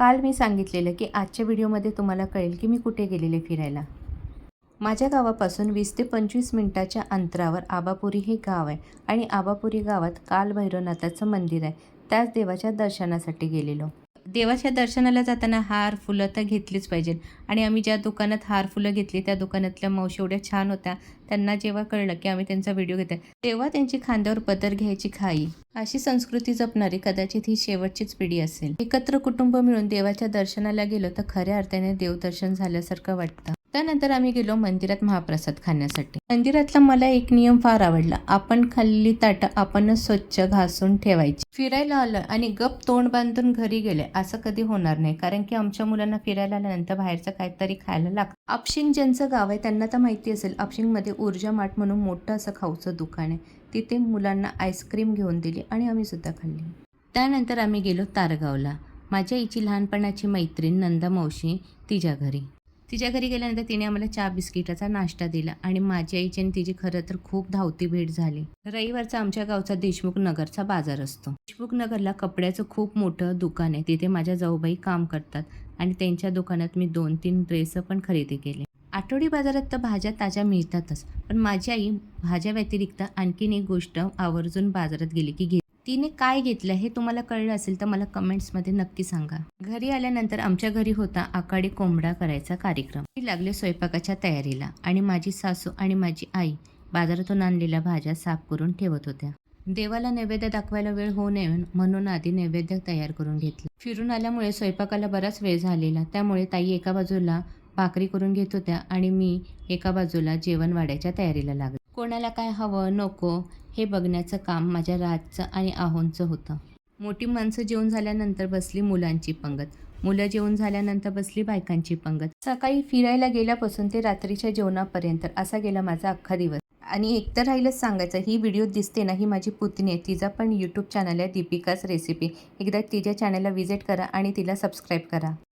काल मी सांगितलेलं की आजच्या व्हिडिओमध्ये तुम्हाला कळेल की मी कुठे गेलेले फिरायला. माझ्या गावापासून 20 ते 25 मिनिटाच्या अंतरावर आबापुरी हे गाव आहे आणि आबापुरी गावात कालभैरवनाथाचं मंदिर आहे. त्याच देवाच्या दर्शनासाठी गेलेलो. देवाच्या दर्शनाला जाताना हार फुलं तर घेतलीच पाहिजेत आणि आम्ही ज्या दुकानात हार फुलं घेतली त्या दुकानातल्या मावशी एवढ्या छान होत्या. त्यांना जेव्हा कळलं की आम्ही त्यांचा व्हिडिओ घेतोय तेव्हा त्यांची खांद्यावर पदर घ्यायची घाई. अशी संस्कृती जपणारी कदाचित ही शेवटचीच पिढी असेल. एकत्र कुटुंब मिळून देवाच्या दर्शनाला गेलो तर खऱ्या अर्थाने देवदर्शन झाल्यासारखं वाटतं. त्यानंतर आम्ही गेलो मंदिरात महाप्रसाद खाण्यासाठी. मंदिरातला मला एक नियम फार आवडला. आपण खाल्लेली ताटं आपणच स्वच्छ घासून ठेवायची. फिरायला आलं आणि गप तोंड बांधून घरी गेले असं कधी होणार नाही, कारण की आमच्या मुलांना फिरायला आल्यानंतर बाहेरचं काहीतरी खायला लागतं. आपशिंग ज्यांचं गाव आहे त्यांना तर माहिती असेल, आपशिंगमध्ये ऊर्जा मार्ट म्हणून मोठं असं खाऊचं दुकान आहे. तिथे मुलांना आईस्क्रीम घेऊन दिली आणि आम्ही सुद्धा खाल्ली. त्यानंतर आम्ही गेलो तारगावला. माझ्या आईची लहानपणाची मैत्रीण नंदा मावशी तिच्या घरी गेल्यानंतर तिने आम्हाला चहा बिस्किटाचा नाश्ता दिला आणि माझी आईची आणि तिची खरं तर खूप धावती भेट झाली. रविवारचा आमच्या गावचा देशमुख नगरचा बाजार असतो. देशमुख नगरला कपड्याचं खूप मोठं दुकान आहे. तिथे माझ्या जाऊबाई काम करतात आणि त्यांच्या दुकानात मी 2-3 ड्रेस पण खरेदी केले. आठवडी बाजारात तर भाज्या ताज्या मिळतातच, पण माझी आई भाज्या व्यतिरिक्त आणखीन एक गोष्ट आवर्जून बाजारात गेली की तिने काय घेतलं हे तुम्हाला कळलं असेल तर मला कमेंट्समध्ये नक्की सांगा. घरी आल्यानंतर आमच्या घरी होता आकाडी कोंबडा करायचा कार्यक्रम. मी लागले स्वयंपाकाच्या तयारीला आणि माझी सासू आणि माझी आई बाजारातून आणलेल्या भाज्या साफ करून ठेवत होत्या. देवाला नैवेद्य दाखवायला वेळ होऊ नये म्हणून आधी नैवेद्य तयार करून घेतलं. फिरून आल्यामुळे स्वयंपाकाला बराच वेळ झालेला, त्यामुळे ताई एका बाजूला भाकरी करून घेत होत्या आणि मी एका बाजूला जेवण वाढायच्या तयारीला लागले. कोणाला काय हवं नको हे बघण्याचं काम माझ्या राजचं आणि आहोंचं होतं. मोठी माणसं जेवून झाल्यानंतर बसली मुलांची पंगत, मुलं जेवून झाल्यानंतर बसली बायकांची पंगत. सकाळी फिरायला गेल्यापासून ते रात्रीच्या जेवणापर्यंत असा गेला माझा अख्खा दिवस. आणि एकतर राहिलंच सांगायचं, ही व्हिडिओ दिसते ना, ही माझी पुतणी आहे. तिचा पण यूट्यूब चॅनल आहे दीपिकाच रेसिपी. एकदा तिच्या चॅनलला व्हिजिट करा आणि तिला सबस्क्राईब करा.